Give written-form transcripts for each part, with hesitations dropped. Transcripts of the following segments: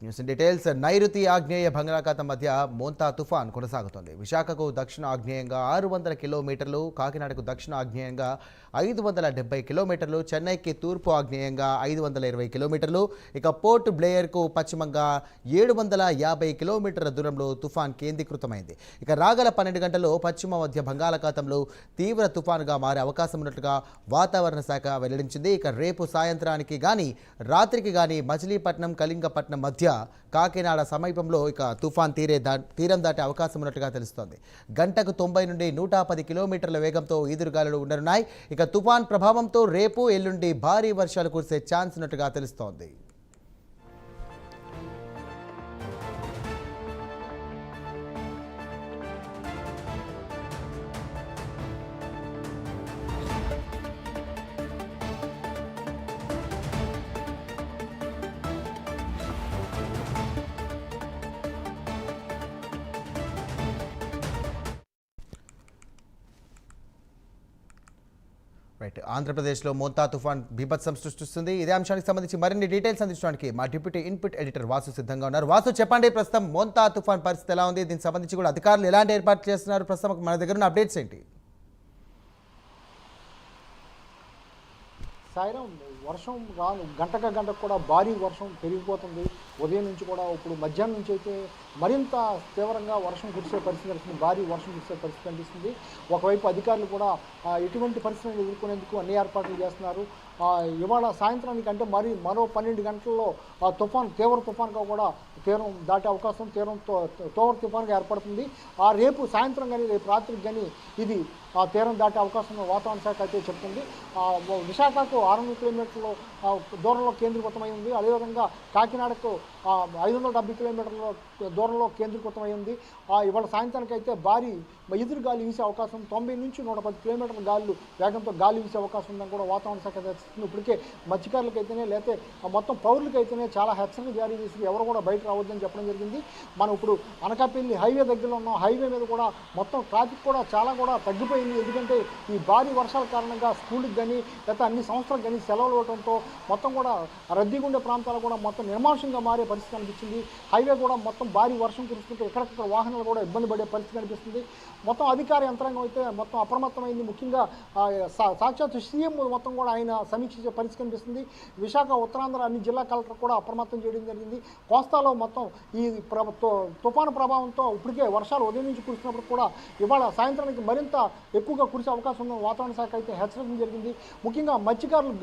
News in details. నైరుతి ఆగ్నేయ బంగాళాఖాతం మధ్య మోంతా తుఫాన్ కొనసాగుతోంది. విశాఖకు దక్షిణ ఆగ్నేయంగా 600 కిలోమీటర్లు, కాకినాడకు దక్షిణ ఆగ్నేయంగా 570 కిలోమీటర్లు, చెన్నైకి తూర్పు ఆగ్నేయంగా 520 కిలోమీటర్లు, ఇక పోర్ట్ బ్లేయర్కు పశ్చిమంగా 750 కిలోమీటర్ల దూరంలో తుఫాన్ కేంద్రీకృతమైంది. ఇక రాగల 12 గంటల్లో పశ్చిమ మధ్య బంగాళాఖాతంలో తీవ్ర తుఫానుగా మారే అవకాశం ఉన్నట్లుగా వాతావరణ శాఖ వెల్లడించింది. ఇక రేపు సాయంత్రానికి కానీ రాత్రికి కానీ మచిలీపట్నం, కళింగపట్నం మధ్య కాకినాడ సమీపంలో ఇక తుఫాన్ తీరం దాటే అవకాశం ఉన్నట్లుగా తెలుస్తోంది. గంటకు 90 నుండి 110 కిలోమీటర్ల వేగంతో ఈదురుగాలులు ఉండనున్నాయి. ఇక తుఫాన్ ప్రభావంతో రేపు ఎల్లుండి భారీ వర్షాలు కురిసే ఛాన్స్ ఉన్నట్టుగా తెలుస్తోంది. రైట్, ఆంధ్రప్రదేశ్లో మోంతా తుఫాన్ బీభత్సం సృష్టిస్తుంది. ఇదే అంశానికి సంబంధించి మరిన్ని డీటెయిల్స్ అందించడానికి మా డిప్యూటీ ఇన్పుట్ ఎడిటర్ వాసు సిద్ధంగా ఉన్నారు. వాసు, చెప్పండి, ప్రస్తుతం మోంతా తుఫాన్ పరిస్థితి ఎలా ఉంది? దీనికి సంబంధించి కూడా అధికారులు ఎలాంటి ఏర్పాట్లు చేస్తున్నారు? ప్రస్తుతం మన దగ్గర ఉన్న అప్డేట్స్ ఏంటి? సాయిరాం, వర్షం రాను గంటకు కూడా భారీ వర్షం పెరిగిపోతుంది. ఉదయం నుంచి కూడా ఇప్పుడు మధ్యాహ్నం నుంచి అయితే మరింత తీవ్రంగా వర్షం కురిసే పరిస్థితి కనిపిస్తుంది. భారీ వర్షం కురిసే పరిస్థితి కనిపిస్తుంది. ఒకవైపు అధికారులు కూడా ఎటువంటి పరిస్థితులను ఎదుర్కొనేందుకు అన్ని ఏర్పాట్లు చేస్తున్నారు. ఇవాళ సాయంత్రానికి అంటే మరో 12 గంటల్లో తీవ్ర తుఫాన్గా కూడా తీరం దాటే అవకాశం, తీవ్ర తుఫాన్గా ఏర్పడుతుంది. రేపు సాయంత్రం కానీ రేపు రాత్రికి కానీ ఇది తీరం దాటే అవకాశం వాతావరణ శాఖ అయితే చెప్తుంది. విశాఖకు 600 కిలోమీటర్ల దూరంలో కేంద్రీకృతమై ఉంది. అదేవిధంగా కాకినాడకు 570 కిలోమీటర్ల దూరంలో కేంద్రీకృతమై ఉంది. ఇవాళ సాయంత్రానికి అయితే భారీ ఎదురు గాలి వీసే అవకాశం, 90 నుంచి 110 కిలోమీటర్ల వేగంతో గాలి వీసే అవకాశం ఉందని కూడా వాతావరణ శాఖ తెలుస్తుంది. ఇప్పటికే మత్స్యకారులకైతేనే లేకపోతే మొత్తం పౌరులకైతేనే చాలా హెచ్చరిక జారీ చేసి ఎవరు కూడా బయట రావద్దని చెప్పడం జరిగింది. మనం ఇప్పుడు అనకాపల్లి హైవే దగ్గరలో ఉన్నాం. హైవే మీద కూడా మొత్తం ట్రాఫిక్ కూడా చాలా తగ్గిపోయింది. ఎందుకంటే ఈ భారీ వర్షాల కారణంగా స్కూళ్ళకి కానీ లేకపోతే అన్ని సంస్థలకు కానీ సెలవులు ఇవ్వడంతో మొత్తం కూడా రద్దీగా ఉండే ప్రాంతాలు కూడా మొత్తం నిర్మానుషంగా మారే పరిస్థితి కనిపించింది. హైవే కూడా మొత్తం భారీ వర్షం కురుస్తుంటే ఎక్కడెక్కడ వాహనాలు కూడా ఇబ్బంది పడే పరిస్థితి కనిపిస్తుంది. మొత్తం అధికార యంత్రాంగం అయితే మొత్తం అప్రమత్తమైంది. ముఖ్యంగా సాక్షాత్ సీఎం మొత్తం కూడా ఆయన సమీక్షించే పరిస్థితి కనిపిస్తుంది. విశాఖ, ఉత్తరాంధ్ర అన్ని జిల్లా కలెక్టర్ కూడా అప్రమత్తం చేయడం జరిగింది. కోస్తాలో మొత్తం ఈ తుఫాను ప్రభావంతో ఇప్పటికే వర్షాలు ఉదయం నుంచి కురిసినప్పుడు కూడా ఇవాళ సాయంత్రానికి మరింత ఎక్కువగా కురిసే అవకాశం ఉందని వాతావరణ శాఖ అయితే హెచ్చరించడం జరిగింది. ముఖ్యంగా మత్స్యకారులు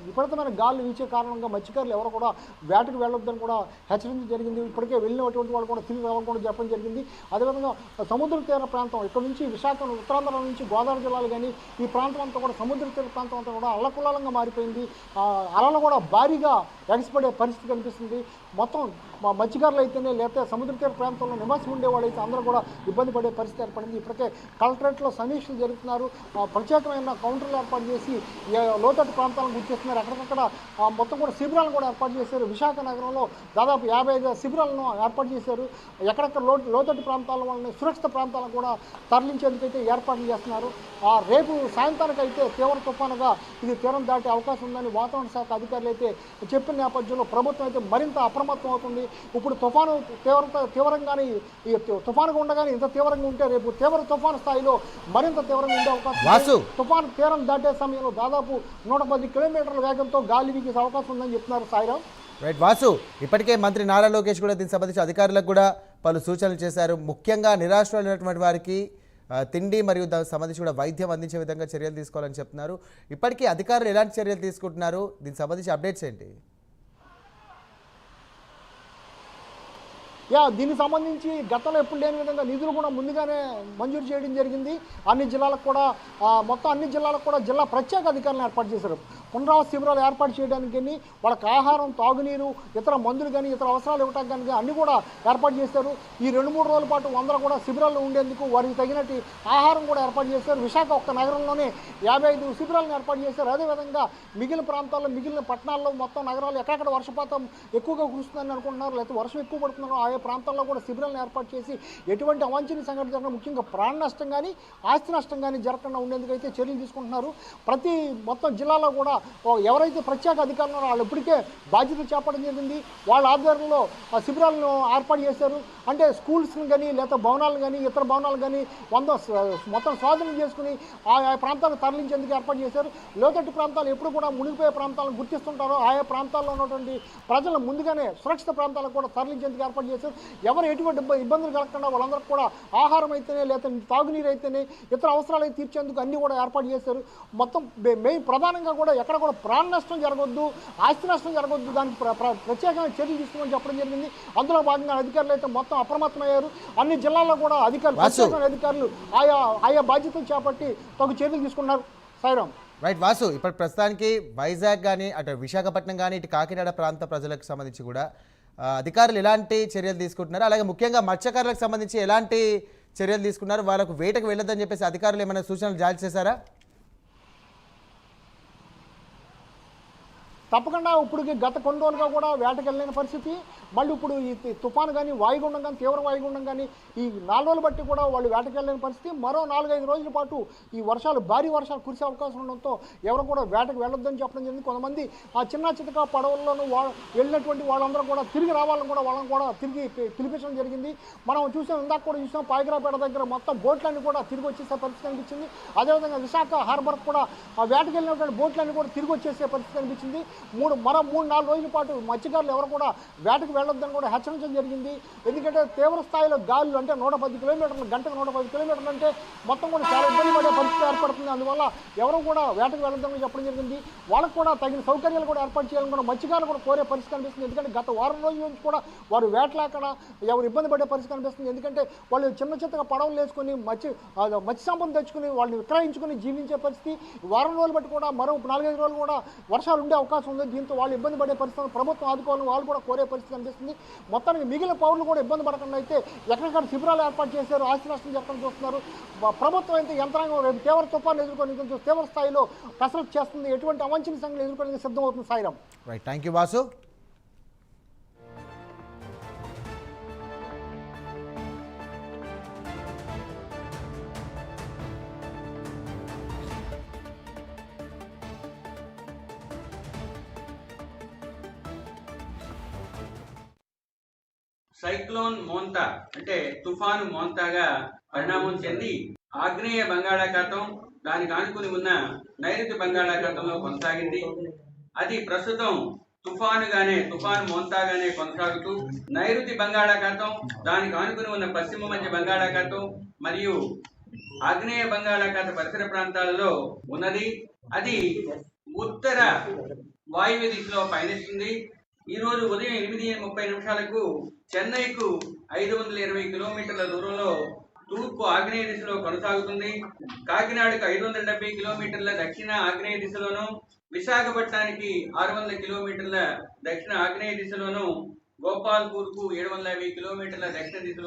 విపరీతమైన గాలి వీచే కారణంగా మత్స్యకారులు ఎవరు కూడా వేటకు వెళ్ళొద్దని కూడా హెచ్చరించడం జరిగింది. ఇప్పటికే వెళ్ళినటువంటి వాళ్ళు కూడా తిరిగి రావాలని చెప్పడం జరిగింది. అదేవిధంగా సముద్ర తీర ప్రాంతం ఇక్కడ నుంచి విశాఖ, ఉత్తరాంధ్ర నుంచి గోదావరి జిల్లాలు కానీ ఈ ప్రాంతం అంతా కూడా సముద్ర తీర ప్రాంతం అంతా కూడా అల్లకుల్లంగా మారిపోయింది. అలలు కూడా భారీగా ఎగసిపడే పరిస్థితి కనిపిస్తుంది. మొత్తం మత్స్యకారులు అయితేనే లేకపోతే సముద్ర తీర ప్రాంతంలో నివాసం ఉండేవాళ్ళు అయితే అందరూ కూడా ఇబ్బంది పడే పరిస్థితి ఏర్పడింది. ఇప్పటికే కలెక్టరేట్లో సమీక్షలు జరుగుతున్నారు. ప్రత్యేకమైన కౌంటర్లు ఏర్పాటు చేసి లోతట్టు ప్రాంతాలను గుర్తిస్తున్నారు. ఎక్కడికక్కడ మొత్తం కూడా శిబిరాలను కూడా ఏర్పాటు చేశారు. విశాఖ నగరంలో దాదాపు 55 శిబిరాలను ఏర్పాటు చేశారు. ఎక్కడెక్కడ లోతట్టు ప్రాంతాల వాళ్ళని సురక్షిత ప్రాంతాలను కూడా తరలించేందుకైతే ఏర్పాట్లు చేస్తున్నారు. రేపు సాయంత్రానికి అయితే తీవ్ర తుఫానుగా ఇది తీరం దాటే అవకాశం ఉందని వాతావరణ శాఖ అధికారులు అయితే చెప్పిన నేపథ్యంలో ప్రభుత్వం అయితే మరింత అప్రమత్తం అవుతుంది. ఇప్పుడు తుఫాను తీవ్రంగానే ఈ తుఫానుగా ఉండగానే ఇంత తీవ్రంగా ఉంటే రేపు తీవ్ర తుఫాను స్థాయిలో మరింత తీవ్రంగా ఉండే అవకాశం. తుఫాను తీరం దాటే సమయంలో దాదాపు 110 కిలోమీటర్ల వేగంతో గాలి వీచే అవకాశం ఉందని చెప్తున్నారు. సాయిరాం. రైట్ వాసు, ఇప్పటికే మంత్రి నారా లోకేష్ కూడా దీనికి సంబంధించి అధికారులకు కూడా పలు సూచనలు చేశారు. ముఖ్యంగా నిరాశ్రయులైనటువంటి వారికి తిండి మరియు దానికి సంబంధించి కూడా వైద్యం అందించే విధంగా చర్యలు తీసుకోవాలని చెప్తున్నారు. ఇప్పటికీ అధికారులు ఎలాంటి చర్యలు తీసుకుంటున్నారు? దీనికి సంబంధించి అప్డేట్స్ ఏంటి? దీనికి సంబంధించి గతంలో ఎప్పుడు లేని విధంగా నిధులు కూడా ముందుగానే మంజూరు చేయడం జరిగింది. అన్ని జిల్లాలకు కూడా జిల్లా ప్రత్యేక అధికారులను ఏర్పాటు చేశారు. పునరావాస శిబిరాలు ఏర్పాటు చేయడానికి కానీ వాళ్ళకి ఆహారం, తాగునీరు, ఇతర మందులు కానీ ఇతర అవసరాలు ఇవ్వడానికి కానీ అన్ని కూడా ఏర్పాటు చేశారు. ఈ 2-3 రోజుల పాటు 100 కూడా శిబిరాల్లో ఉండేందుకు వారికి తగినట్టు ఆహారం కూడా ఏర్పాటు చేశారు. విశాఖ ఒక్క నగరంలోనే 55 శిబిరాలను ఏర్పాటు చేశారు. అదేవిధంగా మిగిలిన ప్రాంతాల్లో, మిగిలిన పట్టణాల్లో మొత్తం నగరాలు ఎక్కడెక్కడ వర్షపాతం ఎక్కువగా కురుస్తుందని అనుకుంటున్నారు, లేకపోతే వర్షం ఎక్కువ పడుతున్నారో ఆయా ప్రాంతాల్లో కూడా శిబిరాలను ఏర్పాటు చేసి ఎటువంటి అవాంఛనీయ సంఘటన జరగకుండా, ముఖ్యంగా ప్రాణ నష్టం కానీ ఆస్తి నష్టం కానీ జరగకుండా ఉండేందుకు అయితే చర్యలు తీసుకుంటున్నారు. మొత్తం జిల్లాలో కూడా ఎవరైతే ప్రత్యేక అధికారులు ఉన్నారో వాళ్ళు ఇప్పటికే బాధ్యత చేపట్టడం జరిగింది. వాళ్ళ ఆధ్వర్యంలో శిబిరాలను ఏర్పాటు చేశారు. అంటే స్కూల్స్ని కానీ లేదా భవనాలు కానీ ఇతర భవనాలు కానీ మొత్తం స్వాధీనం చేసుకుని ఆయా ప్రాంతాలకు తరలించేందుకు ఏర్పాటు చేశారు. లోతట్టు ప్రాంతాలు ఎప్పుడు కూడా మునిగిపోయే ప్రాంతాలను గుర్తిస్తుంటారో ఆయా ప్రాంతాల్లో ఉన్నటువంటి ప్రజలను ముందుగానే సురక్షిత ప్రాంతాలకు కూడా తరలించేందుకు ఏర్పాటు చేశారు. ఎవరు ఎటువంటి ఇబ్బందులు కలగకుండా వాళ్ళందరికీ కూడా ఆహారం అయితేనే లేదా తాగునీరు అయితేనే ఇతర అవసరాలు తీర్చేందుకు అన్ని కూడా ఏర్పాటు చేశారు. మొత్తం మెయిన్ ప్రధానంగా కూడా ఎక్కడ కూడా ప్రాణ నష్టం జరగొద్దు, ఆస్తి నష్టం జరగొద్దు, దానికి ప్రత్యేకమైన చర్యలు తీసుకోమని చెప్పడం జరిగింది. అందులో భాగంగా అధికారులు అయితే మొత్తం అప్రమత్తమయ్యారు. అన్ని జిల్లాల్లో కూడా అధికారులు ఆయా బాధ్యతలు చేపట్టి తగు చర్యలు తీసుకున్నారు. సాయిరామ్. రైట్ వాసు, ఇప్పుడు ప్రస్తుతానికి వైజాగ్ కానీ అటు విశాఖపట్నం కానీ ఇటు కాకినాడ ప్రాంత ప్రజలకు సంబంధించి కూడా అధికారులు ఎలాంటి చర్యలు తీసుకుంటున్నారు, అలాగే ముఖ్యంగా మత్స్యకారులకు సంబంధించి ఎలాంటి చర్యలు తీసుకున్నారు, వాళ్ళకు వేటకు వెళ్ళొద్దని చెప్పేసి అధికారులు ఏమైనా సూచనలు జారీ చేశారా? తప్పకుండా ఇప్పటికి గత కొన్ని రోజులుగా కూడా వేటకు వెళ్ళలేని పరిస్థితి. మళ్ళీ ఇప్పుడు ఈ తుఫాను కానీ వాయుగుండం కానీ తీవ్ర వాయుగుండం కానీ ఈ 4 రోజులు బట్టి కూడా వాళ్ళు వేటకు వెళ్ళలేని పరిస్థితి. మరో 4-5 రోజుల పాటు ఈ భారీ వర్షాలు కురిసే అవకాశం ఉండడంతో ఎవరు కూడా వేటకు వెళ్ళొద్దని చెప్పడం జరిగింది. కొంతమంది ఆ చిన్న చితక పడవల్లోనూ వెళ్ళినటువంటి వాళ్ళందరూ కూడా తిరిగి రావాలని కూడా వాళ్ళని కూడా తిరిగి పిలిపించడం జరిగింది. మనం ఇందాక కూడా చూసాం, పాయకరాపేట దగ్గర మొత్తం బోట్లన్నీ కూడా తిరిగి వచ్చేసే పరిస్థితి అనిపించింది. అదేవిధంగా విశాఖ హార్బర్ కూడా ఆ వేటకు వెళ్ళినటువంటి బోట్లన్నీ కూడా తిరిగి వచ్చేసే పరిస్థితి అనిపించింది. మరో 3-4 రోజుల పాటు మత్స్యకారులు ఎవరు కూడా వేటకు వెళ్ళొద్దని కూడా హెచ్చరించడం జరిగింది. ఎందుకంటే తీవ్ర స్థాయిలో గాలులు అంటే 110 కిలోమీటర్లు గంటకు 110 కిలోమీటర్లు అంటే మొత్తం కూడా చాలా ఇబ్బంది పడే పరిస్థితి ఏర్పడుతుంది. అందువల్ల ఎవరు కూడా వేటకు వెళ్ళొద్దని చెప్పడం జరిగింది. వాళ్ళకు కూడా తగిన సౌకర్యాలు కూడా ఏర్పాటు చేయాలని కూడా మత్స్యకారులు కూడా కోరే పరిస్థితి కనిపిస్తుంది. ఎందుకంటే గత వారం రోజుల నుంచి కూడా వారు వేటలేక ఎవరు ఇబ్బంది పడే పరిస్థితి కనిపిస్తుంది. ఎందుకంటే వాళ్ళు చిన్న పడవలు వేసుకొని మత్స్య సంపద తెచ్చుకుని వాళ్ళని విక్రయించుకుని జీవించే పరిస్థితి. వారం రోజులు బట్టి కూడా మరో 4-5 రోజులు కూడా వర్షాలు ఉండే అవకాశం ఉంది. దీంతో వాళ్ళు ఇబ్బంది పడే పరిస్థితి, ప్రభుత్వం ఆదుకోవాలని వాళ్ళు కూడా కోరే పరిస్థితి కనిపిస్తుంది. మొత్తానికి మిగిలిన పౌరులు కూడా ఇబ్బంది పడకుండా అయితే ఎక్కడికక్కడ శిబిరాలు ఏర్పాటు చేశారు, ఆస్తి నష్టం చెప్పడం చూస్తున్నారు. ప్రభుత్వం అయితే యంత్రాంగం రేపు తీవ్ర తుఫాను ఎదుర్కొని తీవ్ర స్థాయిలో కసరత్తు చేస్తుంది. ఎటువంటి అవాంఛనీయ సంఘటనలు ఎదుర్కొనేందుకు సిద్ధమవుతుంది. Sairam. Right, thank you Vasu. Cyclone Montha అంటే తుఫాను మోంతాగా పరిణామం చెంది ఆగ్నేయ బంగాళాఖాతం దానికి ఆనుకుని ఉన్న నైరుతి బంగాళాఖాతంలో కొనసాగింది. అది ప్రస్తుతం తుఫాను మోంతాగానే కొనసాగుతూ నైరుతి బంగాళాఖాతం దానికి ఆనుకుని ఉన్న పశ్చిమ మధ్య బంగాళాఖాతం మరియు ఆగ్నేయ బంగాళాఖాత పరిసర ప్రాంతాలలో ఉన్నది. అది ఉత్తర వాయువ్య దిశలో పయనిస్తుంది. ఈ రోజు ఉదయం 8:30 చెన్నైకు 520 కిలోమీటర్ల దూరంలో తూర్పు ఆగ్నేయ దిశలో కొనసాగుతుంది. కాకినాడకు 570 కిలోమీటర్ల దక్షిణ ఆగ్నేయ దిశలోను, విశాఖపట్నానికి 600 కిలోమీటర్ల దక్షిణ ఆగ్నేయ దిశలోను, గోపాల్పూర్కు 750 కిలోమీటర్ల దక్షిణ దిశలో